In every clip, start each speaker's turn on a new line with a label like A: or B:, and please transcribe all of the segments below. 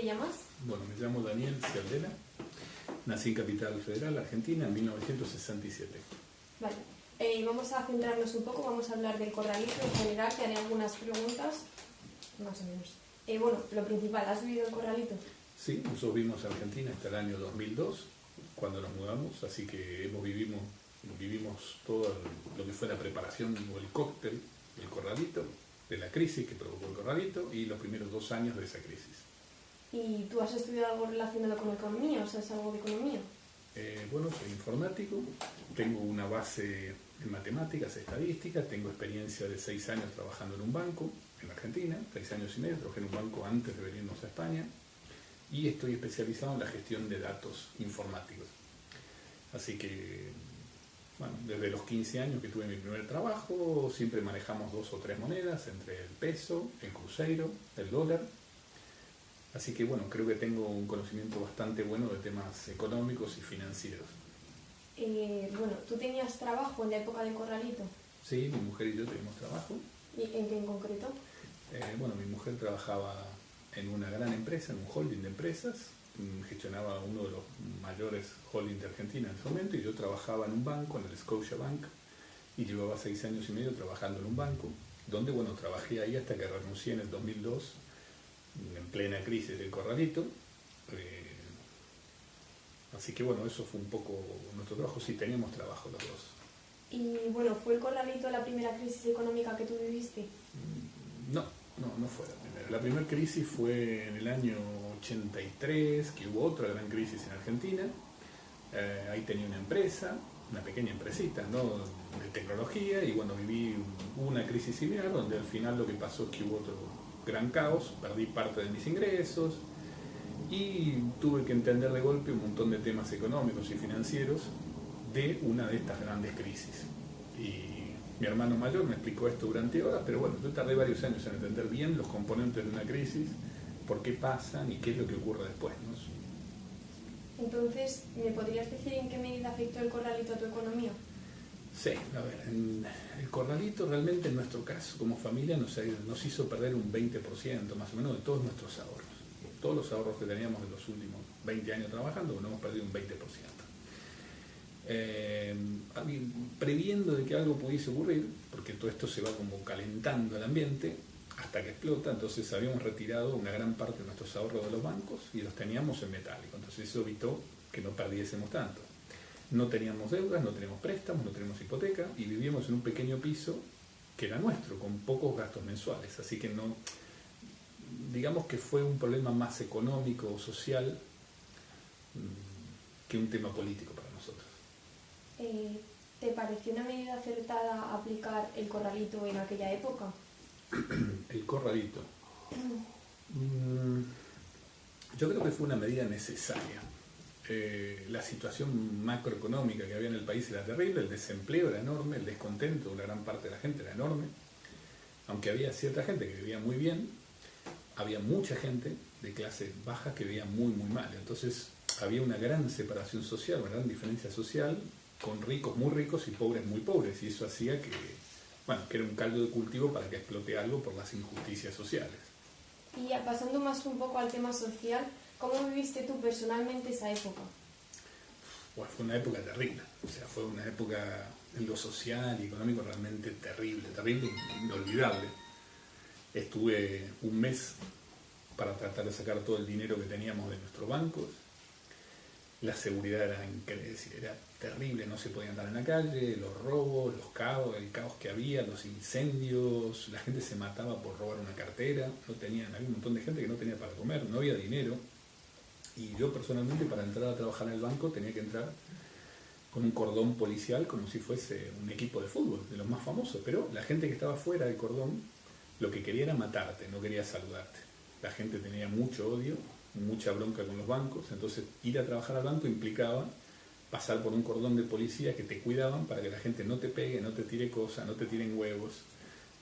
A: te llamas?
B: Bueno, me llamo Daniel Cialdela, nací en Capital Federal, Argentina, en 1967.
A: Vale. Vamos a centrarnos un poco, vamos a hablar del corralito en general, te haré algunas preguntas, más o menos. Bueno, lo principal, ¿has vivido en corralito?
B: Sí, nosotros vivimos en Argentina hasta el año 2002, cuando nos mudamos, así que vivimos todo lo que fue la preparación o el cóctel del corralito, de la crisis que provocó el corralito y los primeros 2 años de esa crisis.
A: ¿Y tú has estudiado algo relacionado con economía? O sea, ¿es algo de economía?
B: Bueno, soy informático, tengo una base en matemáticas, estadística, tengo experiencia de 6 años trabajando en un banco en Argentina, 6 años y medio, trabajé en un banco antes de venirnos a España y estoy especializado en la gestión de datos informáticos. Así que, bueno, desde los 15 años que tuve mi primer trabajo, siempre manejamos 2 o 3 monedas, entre el peso, el cruzeiro, el dólar. Así que, bueno, creo que tengo un conocimiento bastante bueno de temas económicos y financieros.
A: Bueno, ¿tú tenías trabajo en la época del corralito?
B: Sí, mi mujer y yo tenemos trabajo.
A: ¿Y en qué en concreto?
B: Bueno, mi mujer trabajaba en una gran empresa, en un holding de empresas, gestionaba uno de los mayores holdings de Argentina en ese momento, y yo trabajaba en un banco, en el Scotiabank, y llevaba 6 años y medio trabajando en un banco, donde, bueno, trabajé ahí hasta que renuncié en el 2002, en plena crisis del corralito. Así que, bueno, eso fue un poco nuestro trabajo. Sí, teníamos trabajo los dos.
A: Y, bueno, ¿fue el corralito la primera crisis económica que tú viviste?
B: No fue la primera. La primera crisis fue en el año 83, que hubo otra gran crisis en Argentina. Ahí tenía una empresa, una pequeña empresita, ¿no?, de tecnología, y bueno, viví una crisis similar, donde al final lo que pasó es que hubo otro gran caos, perdí parte de mis ingresos y tuve que entender de golpe un montón de temas económicos y financieros de una de estas grandes crisis. Y mi hermano mayor me explicó esto durante horas, pero bueno, yo tardé varios años en entender bien los componentes de una crisis, por qué pasan y qué es lo que ocurre después, ¿no?
A: Entonces, ¿me podrías decir en qué medida afectó el corralito a tu economía?
B: Sí, a ver, el corralito realmente en nuestro caso como familia nos hizo perder un 20% más o menos de todos nuestros ahorros. Todos los ahorros que teníamos en los últimos 20 años trabajando, nos hemos perdido un 20%. Previendo de que algo pudiese ocurrir, porque todo esto se va como calentando el ambiente hasta que explota, entonces habíamos retirado una gran parte de nuestros ahorros de los bancos y los teníamos en metálico, entonces eso evitó que no perdiésemos tanto. No teníamos deudas, no teníamos préstamos, no teníamos hipoteca y vivíamos en un pequeño piso que era nuestro, con pocos gastos mensuales, así que no, digamos que fue un problema más económico o social que un tema político para nosotros.
A: ¿Te pareció una medida acertada aplicar el corralito en aquella época?
B: El corralito. Yo creo que fue una medida necesaria. La situación macroeconómica que había en el país era terrible, el desempleo era enorme, el descontento de una gran parte de la gente era enorme. Aunque había cierta gente que vivía muy bien, había mucha gente de clase baja que vivía muy, muy mal. Entonces había una gran separación social, una gran diferencia social, con ricos muy ricos y pobres muy pobres, y eso hacía que, bueno, que era un caldo de cultivo para que explote algo por las injusticias sociales.
A: Y pasando más un poco al tema social, ¿cómo viviste tú personalmente esa época?
B: Bueno, fue una época terrible, o sea, fue una época en lo social y económico realmente terrible, inolvidable. Estuve un mes para tratar de sacar todo el dinero que teníamos de nuestros bancos. La seguridad era terrible, no se podía andar en la calle, los robos, el caos que había, los incendios, la gente se mataba por robar una cartera, había un montón de gente que no tenía para comer, no había dinero. Y yo personalmente, para entrar a trabajar en el banco, tenía que entrar con un cordón policial como si fuese un equipo de fútbol, de los más famosos, pero la gente que estaba fuera del cordón lo que quería era matarte, no quería saludarte. La gente tenía mucho odio, mucha bronca con los bancos, entonces ir a trabajar al banco implicaba pasar por un cordón de policías que te cuidaban para que la gente no te pegue, no te tire cosas, no te tiren huevos,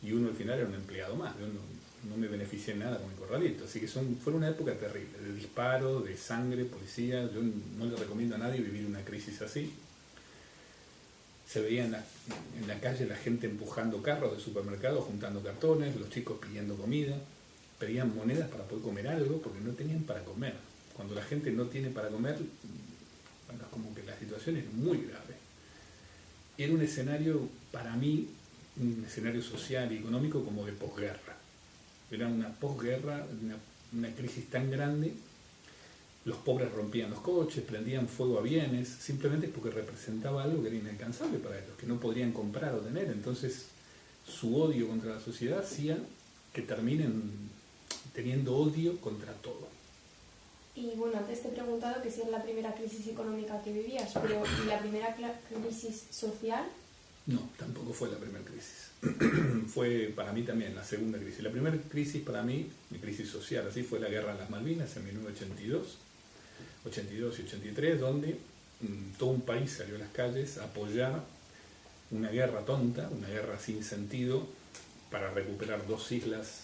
B: y uno al final era un empleado más. Yo no me beneficié en nada con el corralito, así que fue una época terrible, de disparos, de sangre, policía. Yo no le recomiendo a nadie vivir una crisis así. Se veía en la calle la gente empujando carros de supermercados, juntando cartones, los chicos pidiendo comida. pedían monedas para poder comer algo porque no tenían para comer. Cuando la gente no tiene para comer, bueno, es como que la situación es muy grave. Era un escenario, para mí, un escenario social y económico como de posguerra. Era una posguerra, una crisis tan grande. Los pobres rompían los coches, prendían fuego a bienes, simplemente porque representaba algo que era inalcanzable para ellos, que no podrían comprar o tener. Entonces, su odio contra la sociedad hacía que terminen teniendo odio contra todo.
A: Y bueno, antes te he preguntado que si es la primera crisis económica que vivías, pero ¿y la primera crisis social?
B: No, tampoco fue la primera crisis. Fue para mí también la segunda crisis. La primera crisis para mí, mi crisis social, así fue la guerra de las Malvinas en 1982, 82 y 83, donde todo un país salió a las calles a apoyar una guerra tonta, una guerra sin sentido, para recuperar 2 islas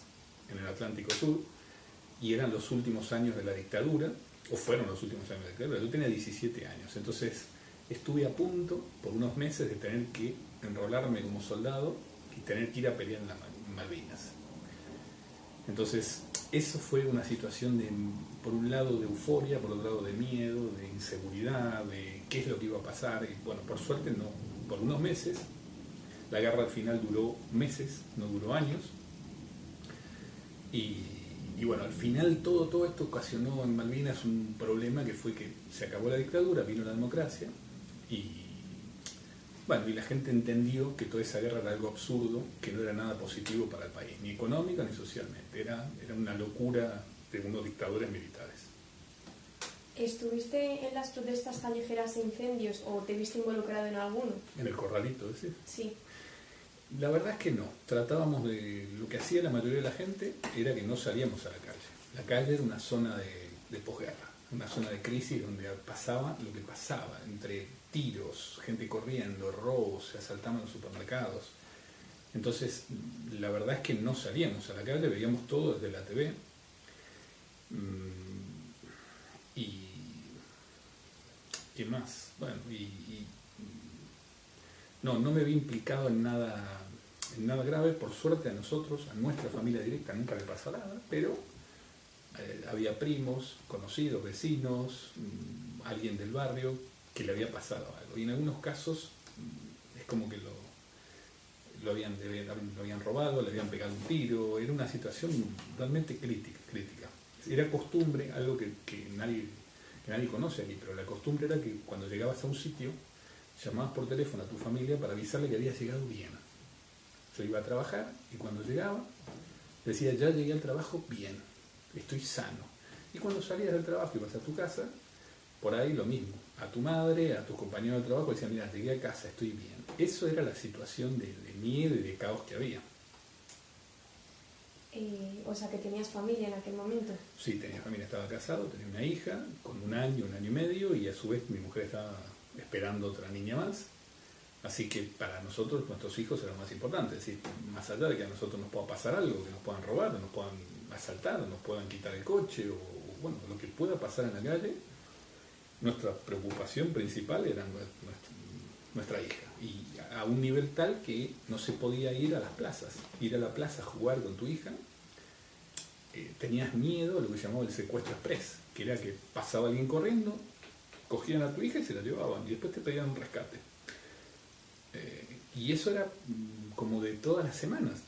B: en el Atlántico Sur, y eran los últimos años de la dictadura, o fueron los últimos años de la dictadura. Yo tenía 17 años, entonces estuve a punto, por unos meses, de tener que enrolarme como soldado y tener que ir a pelear en las Malvinas. Entonces, eso fue una situación de, por un lado, de euforia, por otro lado, de miedo, de inseguridad, de qué es lo que iba a pasar. Y bueno, por suerte, no, por unos meses. La guerra al final duró meses, no duró años. Y bueno, al final todo esto ocasionó en Malvinas un problema, que fue que se acabó la dictadura, vino la democracia, y bueno, y la gente entendió que toda esa guerra era algo absurdo, que no era nada positivo para el país, ni económica ni socialmente. Era una locura de unos dictadores militares.
A: ¿Estuviste en las protestas callejeras e incendios o te viste involucrado en alguno?
B: En el Corralito, ¿decís?
A: Sí.
B: La verdad es que no. Tratábamos de... Lo que hacía la mayoría de la gente era que no salíamos a la calle. La calle era una zona de posguerra, una zona de crisis donde pasaba lo que pasaba, entre tiros, gente corriendo, robos, se asaltaban los supermercados. Entonces, la verdad es que no salíamos a la calle, veíamos todo desde la TV. Y... ¿qué más? Bueno, no me vi implicado en nada grave. Por suerte a nosotros, a nuestra familia directa, nunca le pasó nada, pero había primos, conocidos, vecinos, alguien del barrio que le había pasado algo. Y en algunos casos es como que lo habían robado, le habían pegado un tiro. Era una situación realmente crítica. Era costumbre, algo que nadie conoce aquí, pero la costumbre era que cuando llegabas a un sitio, llamabas por teléfono a tu familia para avisarle que había llegado bien. Yo iba a trabajar y cuando llegaba decía: ya llegué al trabajo bien, estoy sano. Y cuando salías del trabajo y ibas a tu casa, por ahí lo mismo, a tu madre, a tus compañeros de trabajo, decían: mira, llegué a casa, estoy bien. Eso era la situación de miedo y de caos que había.
A: O sea, que tenías familia en aquel momento.
B: Sí, tenía familia, estaba casado, tenía una hija con 1 año, 1 año y medio, y a su vez mi mujer estaba esperando otra niña más. Así que para nosotros, nuestros hijos eran más importantes. Es decir, más allá de que a nosotros nos pueda pasar algo, que nos puedan robar, nos puedan asaltar, nos puedan quitar el coche, o bueno, lo que pueda pasar en la calle, nuestra preocupación principal era nuestra hija. Y a un nivel tal que no se podía ir a las plazas. Ir a la plaza a jugar con tu hija, tenías miedo a lo que llamaba el secuestro express, que era que pasaba alguien corriendo, cogían a tu hija y se la llevaban, y después te pedían un rescate. Y eso era como de todas las semanas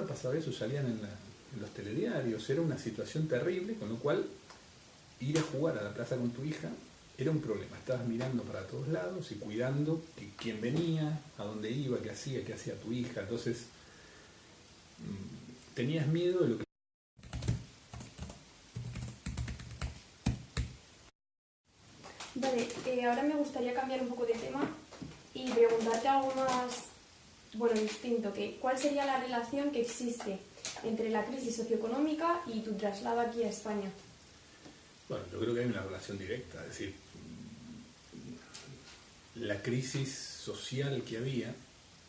B: pasaba eso, salían en los telediarios. Era una situación terrible, con lo cual ir a jugar a la plaza con tu hija era un problema. Estabas mirando para todos lados y cuidando quién venía, a dónde iba, qué hacía tu hija. Entonces tenías miedo de lo que...
A: Vale, ahora me gustaría cambiar un poco de tema y preguntarte algo más, distinto. ¿Cuál sería la relación que existe entre la crisis socioeconómica y tu traslado aquí a España?
B: Bueno, yo creo que hay una relación directa. Es decir, la crisis social que había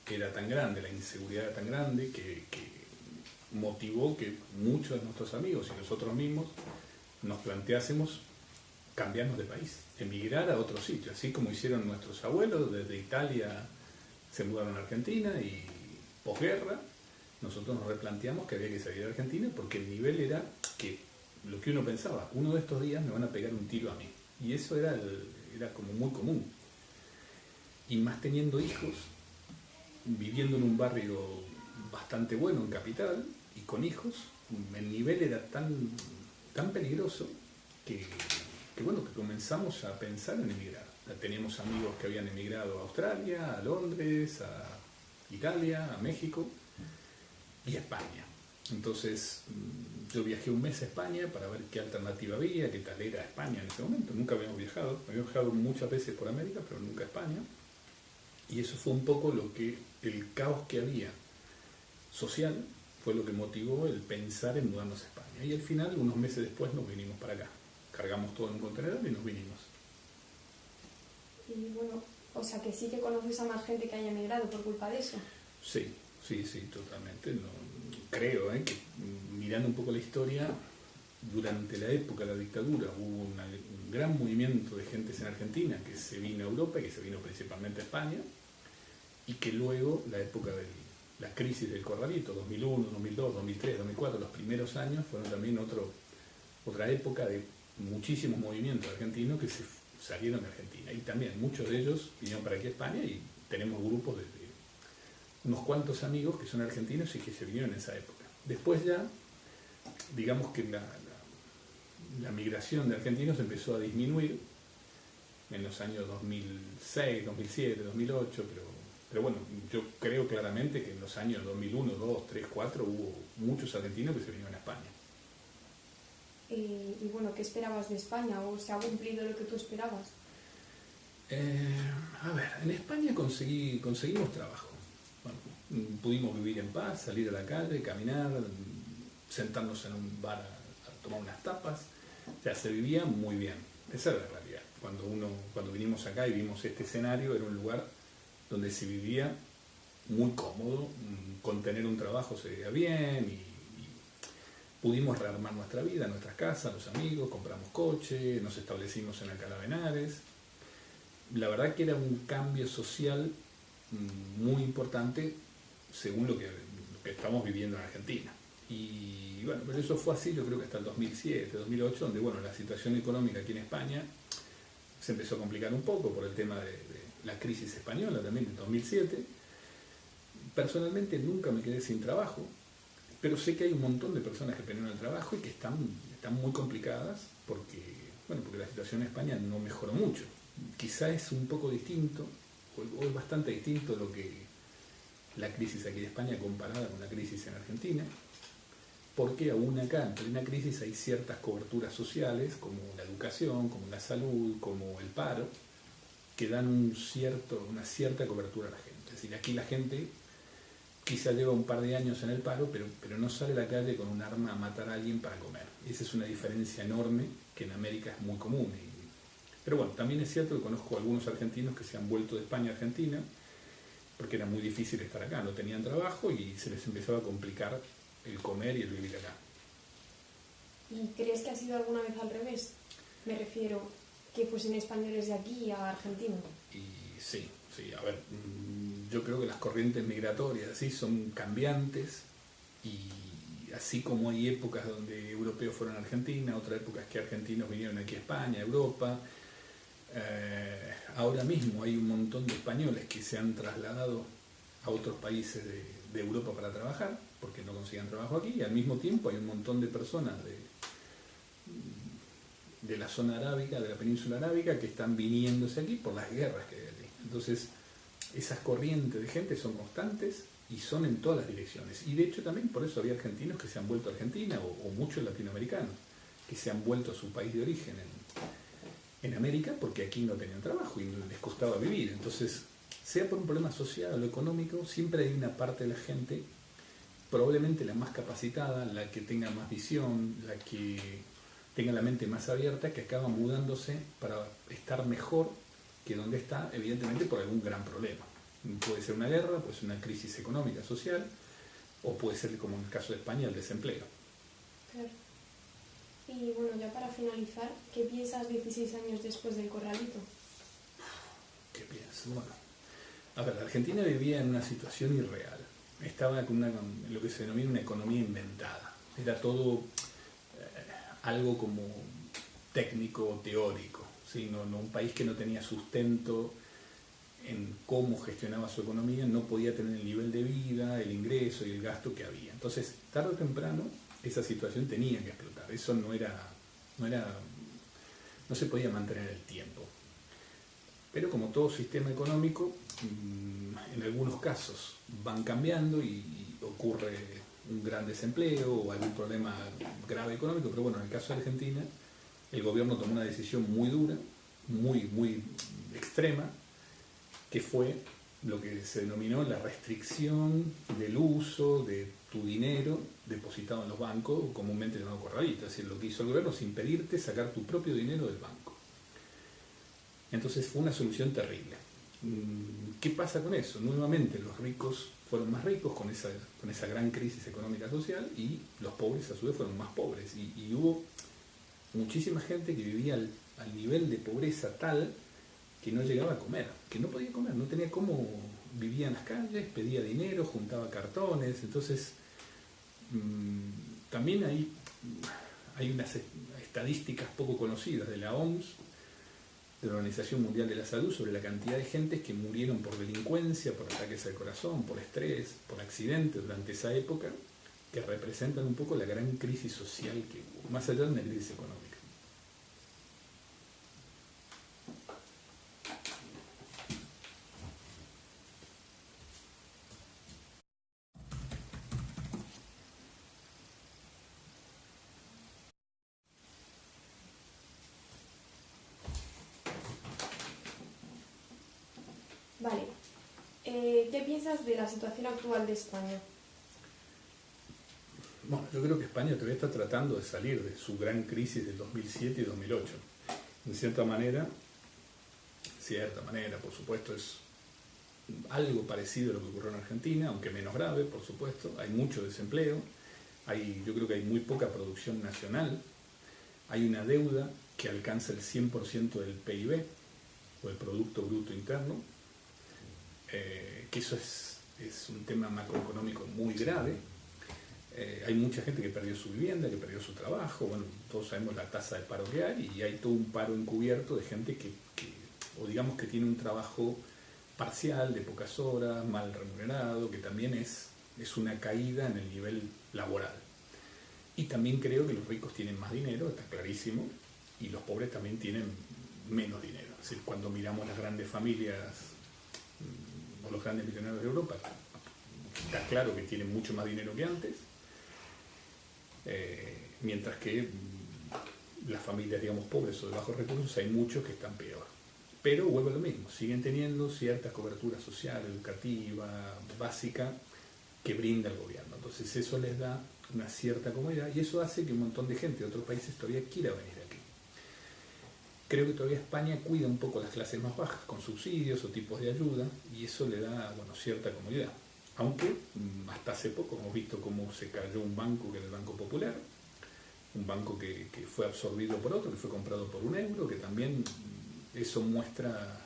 B: era tan grande, la inseguridad era tan grande, que motivó que muchos de nuestros amigos y nosotros mismos nos planteásemos cambiarnos de país, emigrar a otro sitio, así como hicieron nuestros abuelos. Desde Italia se mudaron a Argentina y posguerra, nosotros nos replanteamos que había que salir de Argentina porque el nivel era que lo que uno pensaba, uno de estos días me van a pegar un tiro a mí. Y eso era como muy común. Y más teniendo hijos, viviendo en un barrio bastante bueno, en Capital, y con hijos, el nivel era tan peligroso que bueno, que comenzamos a pensar en emigrar. Teníamos amigos que habían emigrado a Australia, a Londres, a Italia, a México y a España. Entonces yo viajé un mes a España para ver qué alternativa había, qué tal era España en ese momento. Nunca habíamos viajado muchas veces por América, pero nunca a España. Y eso fue un poco el caos que había social, fue lo que motivó el pensar en mudarnos a España. Y al final, unos meses después, nos vinimos para acá. Cargamos todo en un contenedor y nos vinimos.
A: Y bueno, o sea que sí que conoces a más gente que haya emigrado por culpa de eso.
B: Sí, totalmente. No, creo que mirando un poco la historia, durante la época de la dictadura hubo un gran movimiento de gentes en Argentina que se vino a Europa y que se vino principalmente a España, y que luego la época de la crisis del corralito, 2001, 2002, 2003, 2004, los primeros años fueron también otra época de muchísimos movimientos argentinos que se salieron de Argentina, y también muchos de ellos vinieron para aquí a España, y tenemos grupos de unos cuantos amigos que son argentinos y que se vinieron en esa época. Después ya, digamos que la migración de argentinos empezó a disminuir en los años 2006, 2007, 2008, pero bueno, yo creo claramente que en los años 2001, 2, 3, 4 hubo muchos argentinos que se vinieron a España.
A: Y bueno, ¿qué esperabas de España? ¿O se ha cumplido lo que tú esperabas?
B: A ver, en España conseguimos trabajo. Bueno, pudimos vivir en paz, salir a la calle, caminar, sentarnos en un bar a tomar unas tapas. O sea, se vivía muy bien. Esa era la realidad. Cuando vinimos acá y vimos este escenario, era un lugar donde se vivía muy cómodo, con tener un trabajo se vivía bien, y pudimos rearmar nuestra vida, nuestras casas, los amigos, compramos coche, nos establecimos en Alcalá de Henares. La verdad que era un cambio social muy importante según lo que estamos viviendo en Argentina. Y bueno, pero eso fue así, yo creo que hasta el 2007, 2008, donde bueno, la situación económica aquí en España se empezó a complicar un poco por el tema de la crisis española también en 2007. Personalmente nunca me quedé sin trabajo, pero sé que hay un montón de personas que perdieron el trabajo y que están muy complicadas porque la situación en España no mejoró mucho. Quizá es un poco distinto, o es bastante distinto lo que la crisis aquí de España comparada con la crisis en Argentina, porque aún acá, en plena crisis, hay ciertas coberturas sociales, como la educación, como la salud, como el paro, que dan una cierta cobertura a la gente. Es decir, aquí la gente quizá lleva un par de años en el paro, pero no sale a la calle con un arma a matar a alguien para comer. Esa es una diferencia enorme que en América es muy común. Pero bueno, también es cierto que conozco a algunos argentinos que se han vuelto de España a Argentina porque era muy difícil estar acá, no tenían trabajo y se les empezaba a complicar el comer y el vivir acá.
A: ¿Y crees que ha sido alguna vez al revés? Me refiero, que fuesen españoles de aquí a Argentina.
B: Y sí, a ver, yo creo que las corrientes migratorias así son cambiantes, y así como hay épocas donde europeos fueron a Argentina, otras épocas que argentinos vinieron aquí a España, a Europa. Ahora mismo hay un montón de españoles que se han trasladado a otros países de Europa para trabajar, porque no consiguen trabajo aquí, y al mismo tiempo hay un montón de personas de la zona arábica, de la península arábica, que están viniéndose aquí por las guerras que hay allí. Entonces, esas corrientes de gente son constantes y son en todas las direcciones. Y de hecho también por eso había argentinos que se han vuelto a Argentina, o muchos latinoamericanos que se han vuelto a su país de origen en América, porque aquí no tenían trabajo y les costaba vivir. Entonces, sea por un problema social o económico, siempre hay una parte de la gente, probablemente la más capacitada, la que tenga más visión, la que tenga la mente más abierta, que acaba mudándose para estar mejor que donde está, evidentemente por algún gran problema. Puede ser una guerra, puede ser una crisis económica, social, o puede ser, como en el caso de España, el desempleo.
A: Claro. Y bueno, ya para finalizar, ¿qué piensas 16 años después del corralito?
B: ¿Qué pienso? Bueno, a ver, la Argentina vivía en una situación irreal. estaba con lo que se denomina una economía inventada. Era todo algo como técnico, teórico, ¿sí? Un país que no tenía sustento en cómo gestionaba su economía, no podía tener el nivel de vida, el ingreso y el gasto que había. Entonces, tarde o temprano, esa situación tenía que explotar. Eso no se podía mantener en el tiempo. Pero como todo sistema económico, en algunos casos van cambiando y ocurre un gran desempleo o algún problema grave económico, pero bueno, en el caso de Argentina, el gobierno tomó una decisión muy dura, muy extrema, que fue lo que se denominó la restricción del uso de tu dinero depositado en los bancos, comúnmente llamado corralito. Es decir, lo que hizo el gobierno es impedirte sacar tu propio dinero del banco. Entonces fue una solución terrible. ¿Qué pasa con eso? Nuevamente los ricos fueron más ricos con esa gran crisis económica social y los pobres a su vez fueron más pobres. Y hubo muchísima gente que vivía al nivel de pobreza tal que no llegaba a comer, que no podía comer, no tenía cómo, vivía en las calles, pedía dinero, juntaba cartones. Entonces también hay unas estadísticas poco conocidas de la OMS, de la Organización Mundial de la Salud, sobre la cantidad de gente que murieron por delincuencia, por ataques al corazón, por estrés, por accidentes durante esa época, que representan un poco la gran crisis social que hubo, más allá de una crisis económica.
A: Vale. ¿Qué piensas de la situación actual de España?
B: Bueno, yo creo que España todavía está tratando de salir de su gran crisis del 2007 y 2008. En cierta manera, por supuesto, es algo parecido a lo que ocurrió en Argentina, aunque menos grave, por supuesto. Hay mucho desempleo, yo creo que hay muy poca producción nacional, hay una deuda que alcanza el 100% del PIB, o el Producto Bruto Interno, que eso es un tema macroeconómico muy grave. Hay mucha gente que perdió su vivienda, que perdió su trabajo. Bueno, todos sabemos la tasa de paro que hay, y hay todo un paro encubierto de gente o digamos que tiene un trabajo parcial, de pocas horas, mal remunerado, que también es una caída en el nivel laboral. Y también creo que los ricos tienen más dinero, está clarísimo, y los pobres también tienen menos dinero. Es decir, cuando miramos las grandes familias o los grandes millonarios de Europa, está claro que tienen mucho más dinero que antes, mientras que las familias, digamos, pobres o de bajos recursos, hay muchos que están peor. Pero vuelvo a lo mismo, siguen teniendo cierta cobertura social, educativa, básica, que brinda el gobierno. Entonces eso les da una cierta comodidad, y eso hace que un montón de gente de otros países todavía quiera venir aquí. Creo que todavía España cuida un poco las clases más bajas con subsidios o tipos de ayuda, y eso le da, bueno, cierta comodidad. Aunque hasta hace poco hemos visto cómo se cayó un banco, que era el Banco Popular, un banco que fue absorbido por otro, que fue comprado por €1, que también eso muestra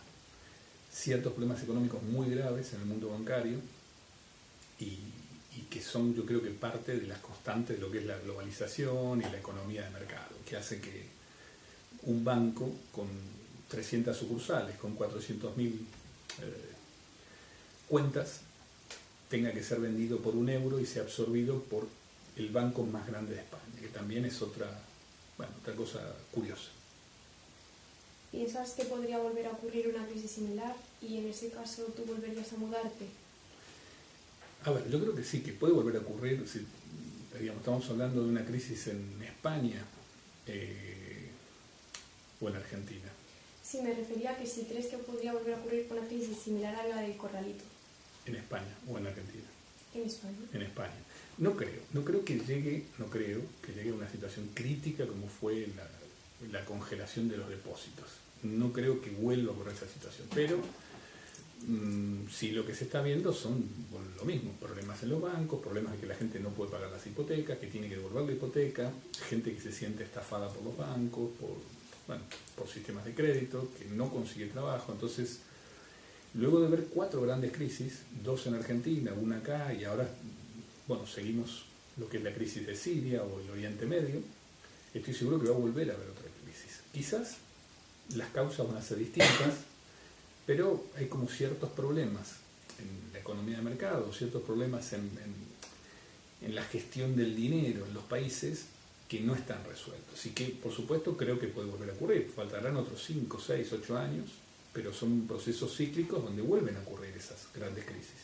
B: ciertos problemas económicos muy graves en el mundo bancario, y que son, yo creo que, parte de las constantes de lo que es la globalización y la economía de mercado, que hace que un banco con 300 sucursales, con 400.000 cuentas, tenga que ser vendido por €1 y sea absorbido por el banco más grande de España, que también es otra cosa curiosa.
A: ¿Piensas que podría volver a ocurrir una crisis similar y en ese caso tú volverías a mudarte?
B: A ver, yo creo que sí, que puede volver a ocurrir. Si, digamos, estamos hablando de una crisis en España o en Argentina.
A: Sí, me refería a que si crees que podría volver a ocurrir una crisis similar a la del Corralito.
B: ¿En España o en Argentina?
A: En España.
B: En España. No creo que llegue a una situación crítica como fue la congelación de los depósitos. No creo que vuelva a ocurrir esa situación, pero sí, lo que se está viendo son, bueno, lo mismo, problemas en los bancos, problemas de que la gente no puede pagar las hipotecas, que tiene que devolver la hipoteca, gente que se siente estafada por los bancos, por sistemas de crédito, que no consigue trabajo. Entonces Luego de ver 4 grandes crisis, 2 en Argentina, una acá y ahora, bueno, seguimos lo que es la crisis de Siria o el Oriente Medio, estoy seguro que va a volver a haber otra crisis. Quizás las causas van a ser distintas, pero hay como ciertos problemas en la economía de mercado, ciertos problemas en la gestión del dinero en los países que no están resueltos. Y que, por supuesto, creo que puede volver a ocurrir. Faltarán otros 5, 6, 8 años, pero son procesos cíclicos donde vuelven a ocurrir esas grandes crisis.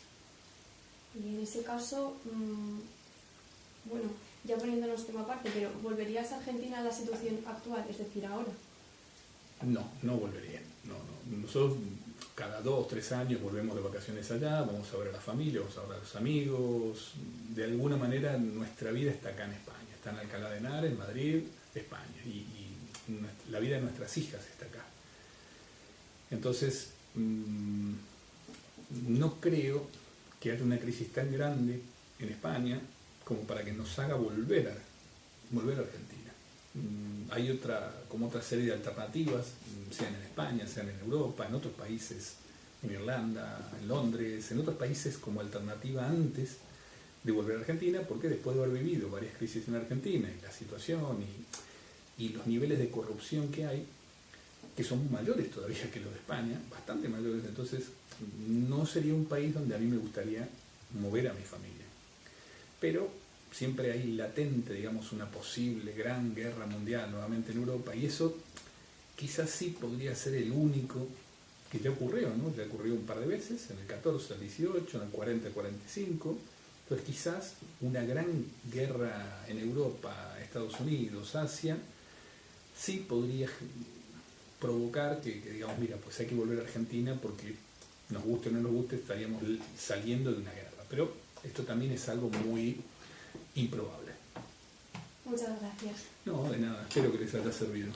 A: Y en ese caso, bueno, ya poniéndonos tema aparte, pero ¿volverías a Argentina a la situación actual, es decir, ahora?
B: No volvería. No. Nosotros cada 2, 3 años volvemos de vacaciones allá, vamos a ver a la familia, vamos a ver a los amigos. De alguna manera nuestra vida está acá en España, está en Alcalá de Henares, en Madrid, España. Y la vida de nuestras hijas está acá. Entonces, no creo que haya una crisis tan grande en España como para que nos haga volver a Argentina. Hay otra serie de alternativas, sean en España, sean en Europa, en otros países, en Irlanda, en Londres, en otros países como alternativa antes de volver a Argentina, porque después de haber vivido varias crisis en Argentina y la situación y los niveles de corrupción que hay, que son mayores todavía que los de España, bastante mayores, entonces no sería un país donde a mí me gustaría mover a mi familia. Pero siempre hay latente, digamos, una posible gran guerra mundial nuevamente en Europa, y eso quizás sí podría ser el único que ya ocurrió, ¿no? Ya ocurrió un par de veces, en el 14 al 18, en el 40 al 45, entonces quizás una gran guerra en Europa, Estados Unidos, Asia, sí podría provocar que digamos, mira, pues hay que volver a Argentina porque nos guste o no nos guste, estaríamos saliendo de una guerra. Pero esto también es algo muy improbable.
A: Muchas gracias.
B: No, de nada, espero que les haya servido.